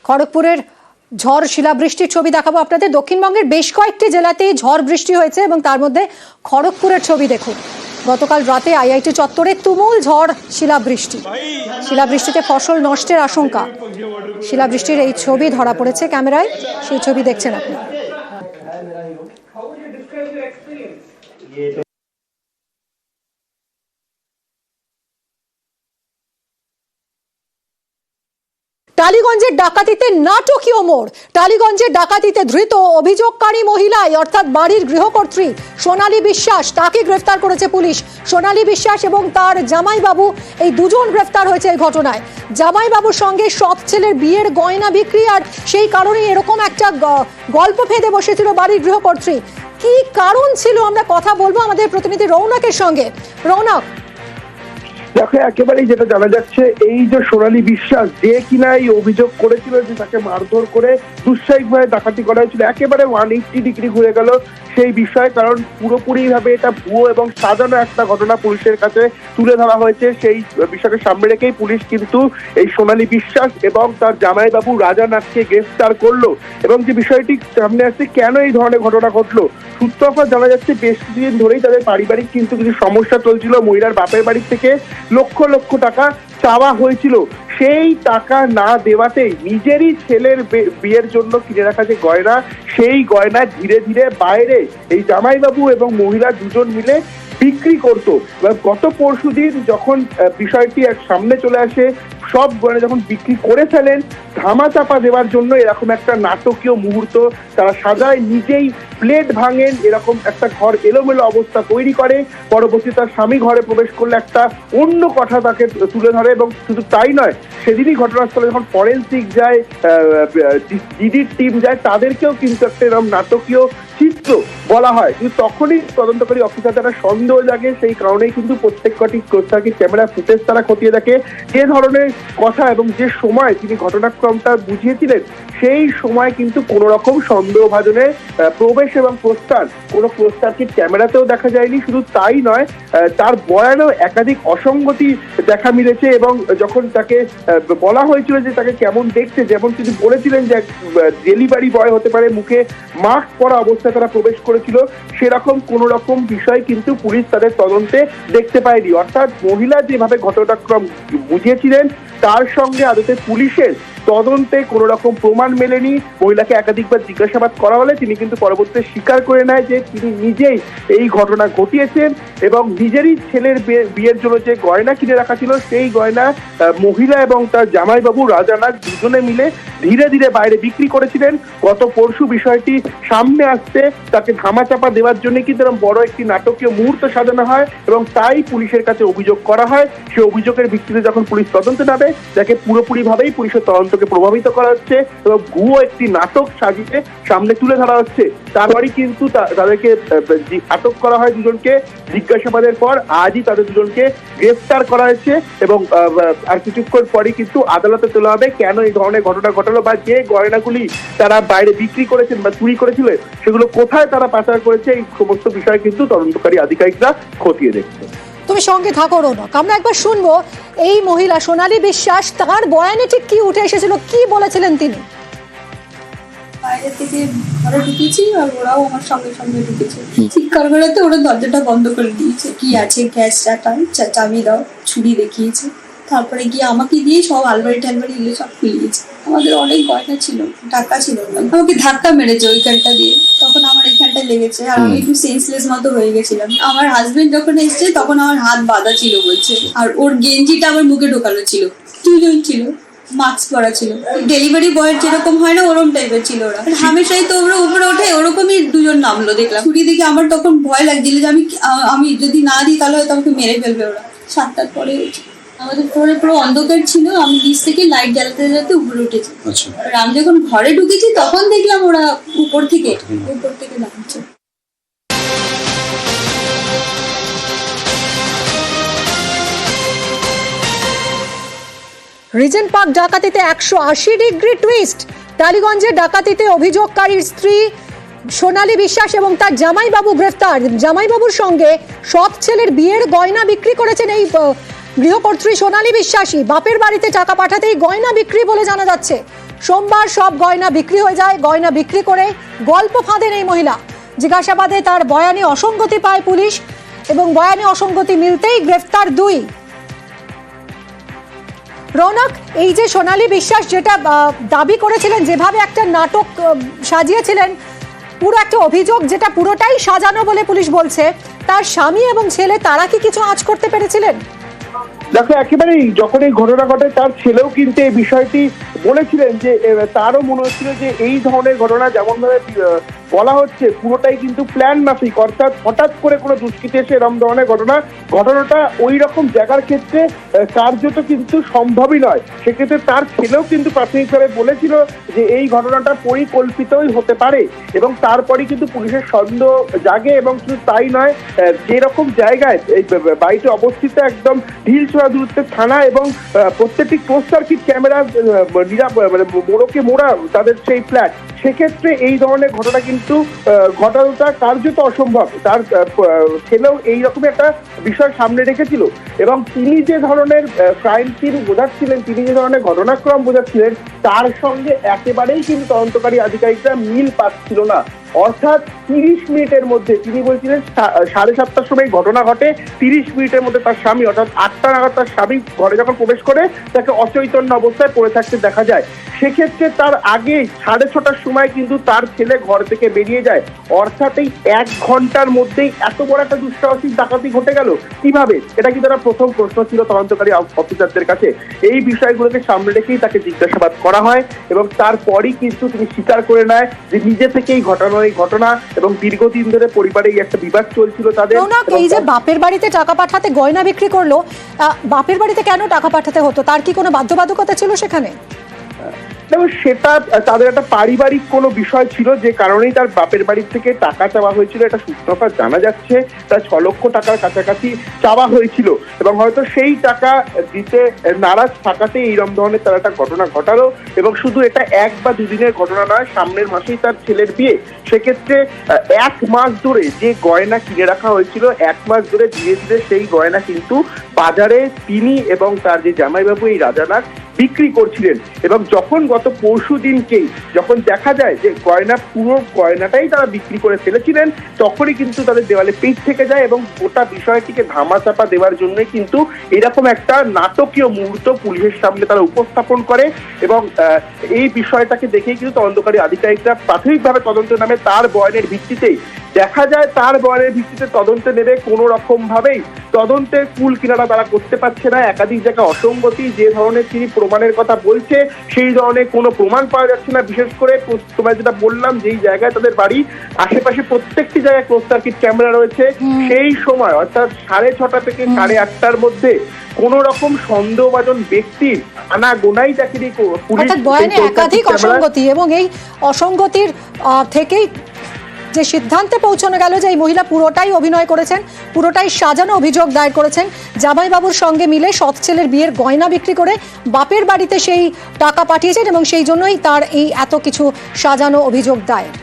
খড়গপুরের ঝড় শিলাবৃষ্টির ছবি দেখাবো আপনাদের। দক্ষিণবঙ্গের বেশ কয়েকটি জেলাতেই ঝড় বৃষ্টি হয়েছে এবং তার মধ্যে খড়গপুরের ছবি দেখুন। গতকাল রাতে আইআইটি চত্বরে তুমুল ঝড় শিলাবৃষ্টি, শিলাবৃষ্টিতে ফসল নষ্টের আশঙ্কা। শিলাবৃষ্টির এই ছবি ধরা পড়েছে ক্যামেরায়, সেই ছবি দেখছেন আপনি। টালিগঞ্জের ডাকাতিতে নাটকীয় মোড়। টালিগঞ্জের ডাকাতিতে ধৃত অভিযোগকারী মহিলাই অর্থাৎ বাড়ির গৃহকর্ত্রী সোনালী বিশ্বাস, তাকে গ্রেফতার করেছে পুলিশ। সোনালী বিশ্বাস এবং তার জামাইবাবু, এই দুজন গ্রেফতার হয়েছে এই ঘটনায়। জামাইবাবুর সঙ্গে সৎ ছেলের বিয়ের গয়না বিক্রি, আর সেই কারণে এরকম একটা গল্প ফেঁদে বসেছিল বাড়ির গৃহকর্ত্রী। কি কারণ ছিল আমরা কথা বলবো আমাদের প্রতিনিধি রৌনকের সঙ্গে। রৌনক, দেখো, একেবারেই যেটা জানা যাচ্ছে, এই যে সোনালী বিশ্বাস, যে কিনা এই অভিযোগ করেছিল যে তাকে মারধর করে দুঃসাহসিকভাবে ডাকাতি করা হয়েছিল, একেবারে 180 ডিগ্রি ঘুরে গেল সেই বিষয়। কারণ পুরোপুরি ভাবে এটা ভুয়ো এবং সাজানো একটা ঘটনা পুলিশের কাছে তুলে ধরা হয়েছে। সেই বিষয়কে সামনে রেখেই পুলিশ কিন্তু এই সোনালী বিশ্বাস এবং তার জামাইবাবু রাজা নাথকে গ্রেফতার করলো। এবং যে বিষয়টি সামনে আসছে, কেন এই ধরনের ঘটনা ঘটলো, সূত্রপাত জানা যাচ্ছে বেশ কিছুদিন ধরেই তাদের পারিবারিক কিন্তু কিছু সমস্যা চলছিল। মহিলার বাপের বাড়ি থেকে লক্ষ লক্ষ টাকা চাওয়া হয়েছিল, সেই টাকা না দেওয়াতেই নিজেরই ছেলের বিয়ের জন্য কিনে রাখা যে গয়না, সেই গয়না ধীরে ধীরে বাইরে এই জামাইবাবু এবং মহিলা দুজন মিলে বিক্রি করতো। গত পরশুদিন যখন বিষয়টি এক সামনে চলে আসে, সব গয়না যখন বিক্রি করে ফেলেন, ধামাচাপা দেওয়ার জন্য এরকম একটা নাটকীয় মুহূর্ত তারা সাজায়, নিজেই প্লেট ভাঙেন, এরকম একটা ঘর এলোমেলো অবস্থা তৈরি করে। পরবর্তীতে তার স্বামী ঘরে প্রবেশ করলে একটা অন্য কথা তাকে তুলে ধরে। এবং শুধু তাই নয়, সেদিনই ঘটনাস্থলে যখন ফরেন্সিক যায়, জিডির টিম যায়, তাদেরকেও কিন্তু একটা এরকম নাটকীয় চিত্র বলা হয়। কিন্তু তখনই তদন্তকারী অফিসার যারা সন্দেহ জাগে, সেই কারণেই কিন্তু প্রত্যেক কটি ক্যামেরা ফুটেজ তারা খতিয়ে দেখে। যে ধরনের কথা এবং যে সময় তিনি ঘটনাক্রমটা বুঝিয়েছিলেন, সেই সময় কিন্তু কোনো রকম সন্দেহভাজনের প্রবেশ এবং প্রস্থান, কোনো প্রস্তাবকে ক্যামেরাতেও দেখা যায়নি। শুধু তাই নয়, তার বয়ানেও একাধিক অসঙ্গতি দেখা মিলেছে। এবং যখন তাকে বলা হয়েছিল যে তাকে কেমন দেখতে, যেমন তিনি বলেছিলেন যে ডেলিভারি বয় হতে পারে, মুখে মাস্ক পরা অবস্থায় তারা প্রবেশ করেছিল, সেরকম কোন রকম বিষয় কিন্তু পুলিশ তাদের তদন্তে দেখতে পায়নি। অর্থাৎ মহিলা যেভাবে ঘটনাক্রম বুঝিয়েছিলেন, তার সঙ্গে আদতে পুলিশের তদন্তে কোনো রকম প্রমাণ মেলেনি। মহিলাকে একাধিকবার জিজ্ঞাসাবাদ করা হলে তিনি কিন্তু পরবর্তীতে স্বীকার করে নেয় যে তিনি নিজেই এই ঘটনা ঘটিয়েছেন এবং নিজেরই ছেলের বিয়ের জন্য যে গয়না কিনে রাখা ছিল, সেই গয়না মহিলা এবং তার জামাইবাবু রাজানাথ দুজনে মিলে ধীরে ধীরে বাইরে বিক্রি করেছিলেন। গত পরশু বিষয়টি সামনে আসতে তাকে ধামাচাপা দেওয়ার জন্য কিন্তু এরকম বড় একটি নাটকীয় মুহূর্ত সাজানো হয় এবং তাই পুলিশের কাছে অভিযোগ করা হয়। সেই অভিযোগের ভিত্তিতে যখন পুলিশ তদন্তে নামে, তাকে পুরোপুরিভাবেই পুলিশের তদন্তকে প্রভাবিত করা হচ্ছে এবং ভুয়ো একটি নাটক সাজিয়ে সামনে তুলে ধরা হচ্ছে। তারপরই কিন্তু তাদেরকে আটক করা হয় দুজনকে। জিজ্ঞাসাবাদের পর আজই তাদের দুজনকে গ্রেফতার করা হয়েছে এবং আর কিছুক্ষণ পরই কিন্তু আদালতে তোলা হবে কেন এই ধরনের ঘটনা ঘটালো, বা যে গয়নাগুলি তারা বাইরে বিক্রি করেছেন বা চুরি করেছিল, সেগুলো কোথায় তারা পাচার করেছে, এই সমস্ত বিষয় কিন্তু তদন্তকারী আধিকারিকরা খতিয়ে দেখছে। তুমি সঙ্গে থাকো রৌনক, আমরা একবার শুনবো এই মহিলা সোনালী বিশ্বাস, তার বয়ানে ঠিক কি উঠে এসেছিল, কি বলেছিলেন তিনি। বাইরে থেকে ঘরে ঢুকেছি আর ওরাও আমার সঙ্গে সঙ্গে ঢুকেছে। চিৎকার করাতে ওরা দরজাটা বন্ধ করে দিয়েছে, কি আছে গ্যাস চাবি দাও, ছুরি দেখিয়েছে। তারপরে গিয়ে আমাকে দিয়ে সব আলমারি টালমারি এগুলো সব খুলিয়েছে। আমাদের অনেক গয়না ছিল, টাকা ছিল না। আমাকে ধাক্কা মেরেছে ওইখানটা দিয়ে, তখন আমার এইখানটা লেগেছে আর আমি একটু সেন্সলেস মতো হয়ে গেছিলাম। আমার হাজবেন্ড যখন এসছে তখন আমার হাত বাঁধা ছিল বলছে, আর ওর গেঞ্জিটা আমার মুখে ঢোকানো ছিল। দুজন ছিল, মাস্ক পরা ছিল, ডেলিভারি বয়ের যেরকম হয় না ওরকম টাইপের ছিল ওরা। হামেশাই তো ওরা উপরে ওঠে, ওরকমই দুজন নামলো দেখলাম। ছুরি দেখে আমার তখন ভয় লাগছিল যে আমি যদি না দিই তাহলে হয়তো আমাকে মেরে ফেলবে ওরা। 7টার পরে আমাদের ঘরে পুরো অন্ধকার ছিল, আমি নিচ থেকে লাইট জ্বালাতে জ্বালাতে উপরে উঠেছি। আর আমি যখন ঘরে ঢুকেছি তখন দেখলাম ওরা উপর থেকে নামছে। রিজেন্ট পার্ক ডাকাতিতে 180 ডিগ্রি টুইস্ট। টালিগঞ্জের ডাকাতিতে অভিযোগকারীর স্ত্রী সোনালী বিশ্বাস এবং তার জামাইবাবু গ্রেফতার। জামাইবাবুর সঙ্গে সৎ ছেলের বিয়ের গয়না বিক্রি করেছেন এই গৃহকর্ত্রী সোনালী বিশ্বাসী। বাপের বাড়িতে টাকা পাঠাতেই গয়না বিক্রি বলে জানা যাচ্ছে। সোমবার সব গয়না বিক্রি হয়ে যায়। গয়না বিক্রি করে গল্প ফাঁদেন এই মহিলা। জিজ্ঞাসাবাদে তার বয়ানে অসঙ্গতি পায় পুলিশ এবং বয়ানে অসঙ্গতি মিলতেই গ্রেফতার 2। রৌনক, এই যে সোনালী বিশ্বাস যেটা দাবি করেছিলেন, যেভাবে একটা নাটক সাজিয়েছিলেন, পুরো একটা অভিযোগ যেটা পুরোটাই সাজানো বলে পুলিশ বলছে, তার স্বামী এবং ছেলে তারা কি কিছু আঁচ করতে পেরেছিলেন? দেখো, একেবারেই যখন এই ঘটনা ঘটে তার ছেলেও কিন্তু এই বিষয়টি বলেছিলেন যে তারও মনে হচ্ছিল যে এই ধরনের ঘটনা যেমন ভাবে বলা হচ্ছে পুরোটাই কিন্তু প্ল্যান মাফিক, অর্থাৎ হঠাৎ করে কোনো দুষ্কৃতি এসে এরকম ধরনের ঘটনাটা ওই রকম জায়গার ক্ষেত্রে কার্যত কিন্তু সম্ভবই নয়। সেক্ষেত্রে তার ছেলেও কিন্তু প্রাথমিকভাবে বলেছিল যে এই ঘটনাটা পরিকল্পিতই হতে পারে এবং তারপরেই কিন্তু পুলিশের সন্দেহ জাগে। এবং শুধু তাই নয়, যেরকম জায়গায় এই বাড়িটি অবস্থিত একদম ঢিলছোড়া দূরত্বের থানা এবং প্রত্যেকটি ক্লোজ সার্কিট ক্যামেরা মানে মোড়কে মোড়া তাদের সেই ফ্ল্যাট, সেক্ষেত্রে এই ধরনের ঘটনা কিন্তু ঘটানোটা কার্যত অসম্ভব। তার ছেলেও এইরকম একটা বিষয় সামনে রেখেছিল এবং তিনি যে ধরনের ক্রাইম সিন বোঝাচ্ছিলেন, তিনি যে ধরনের ঘটনাক্রম বোঝাচ্ছিলেন, তার সঙ্গে একেবারেই কিন্তু তদন্তকারী আধিকারিকরা মিল পাচ্ছিল না। অর্থাৎ 30 মিনিটের মধ্যে, তিনি বলছিলেন 7:30টার সময় ঘটনা ঘটে, 30 মিনিটের মধ্যে তার স্বামী অর্থাৎ 8টা নাগাদ তার স্বামী ঘরে যখন প্রবেশ করে তাকে অচৈতন্য অবস্থায় পড়ে থাকতে দেখা যায়। সেক্ষেত্রে তার আগে 6:30টার সময় কিন্তু তার ছেলে ঘর থেকে বেরিয়ে যায়। অর্থাৎ এই 1 ঘন্টার মধ্যেই এত বড় একটা দুঃসাহসিক ডাকাতি ঘটে গেল কিভাবে? এটা কিন্তু তার প্রথম প্রশ্ন ছিল তদন্তকারী অফিসারদের কাছে। এই বিষয়গুলোকে সামনে রেখেই তাকে জিজ্ঞাসাবাদ করা হয় এবং তারপরই কিন্তু তিনি স্বীকার করে নেয় যে নিজে থেকেই এই ঘটনা এবং দীর্ঘদিন ধরে পরিবারে একটা বিবাদ চলছিল তাদের। এই যে বাপের বাড়িতে টাকা পাঠাতে গয়না বিক্রি করলো, বাপের বাড়িতে কেন টাকা পাঠাতে হতো? তার কি কোনো বাধ্যবাধকতা ছিল সেখানে? দেখো, সেটা তাদের একটা পারিবারিক কোনো বিষয় ছিল যে কারণেই তার বাপের বাড়ির থেকে টাকা চাওয়া হয়েছিল। এটা সূত্রপাত জানা যাচ্ছে তার 6 লক্ষ টাকার কাছাকাছি চাওয়া হয়েছিল এবং হয়তো সেই টাকা দিতে নারাজ থাকাতে এইরকম ধরনের তারা একটা ঘটনা ঘটালো। এবং শুধু এটা 1 বা 2 দিনের ঘটনা নয়, সামনের মাসেই তার ছেলের বিয়ে। সেক্ষেত্রে 1 মাস ধরে যে গয়না কিনে রাখা হয়েছিল, 1 মাস ধরে ধীরে ধীরে সেই গয়না কিন্তু বাজারে তিনি এবং তার যে জামাইবাবু এই রাজানাথ বিক্রি করছিলেন। এবং যখন গত পরশু দিনকেই যখন দেখা যায় যে পুরো গয়নাটাই তারা বিক্রি করে ফেলেছিলেন, তখনই কিন্তু তাদের দেওয়ালে পিঠ থেকে যায় এবং গোটা বিষয়টিকে ধামাচাপা দেওয়ার জন্য কিন্তু এরকম একটা নাটকীয় মুহূর্ত পুলিশের সামনে তারা উপস্থাপন করে। এবং এই বিষয়টাকে দেখেই কিন্তু তদন্তকারী আধিকারিকরা প্রাথমিকভাবে তদন্ত নামে তার বয়ানের ভিত্তিতেই দেখা যায় তার বয়ানের ভিত্তিতে তদন্তে নেবে। কোনো রকম ভাবেই তদন্তের কুল কিনারা তারা করতে পারছে না। একাধিক জায়গায় অসঙ্গতি, যে ধরনের তিনি প্রমাণের কথা বলছে সেই ধরনের কোনো প্রমাণ পাওয়া যাচ্ছে না। বিশেষ করে তোমায় যেটা বললাম, যেই জায়গায় তাদের বাড়ি আশেপাশে প্রত্যেকটি জায়গায় ক্লোজ সার্কিট ক্যামেরা রয়েছে, সেই সময় অর্থাৎ 6:30 থেকে 8:30টার মধ্যে কোন রকম সন্দেহভাজন ব্যক্তির আনাগোনাই তাকে পুলিশ বয়ানে একাধিক অসঙ্গতি এবং এই অসঙ্গতির থেকেই যে সিদ্ধান্তে পৌঁছানো গেল যে এই মহিলা পুরোটাই অভিনয় করেছেন, পুরোটাই সাজানো অভিযোগ দায়ের করেছেন। জামাইবাবুর সঙ্গে মিলে সৎ ছেলের বিয়ের গয়না বিক্রি করে বাপের বাড়িতে সেই টাকা পাঠিয়েছেন এবং সেই জন্যই তার এই এত কিছু সাজানো অভিযোগ দায়ের।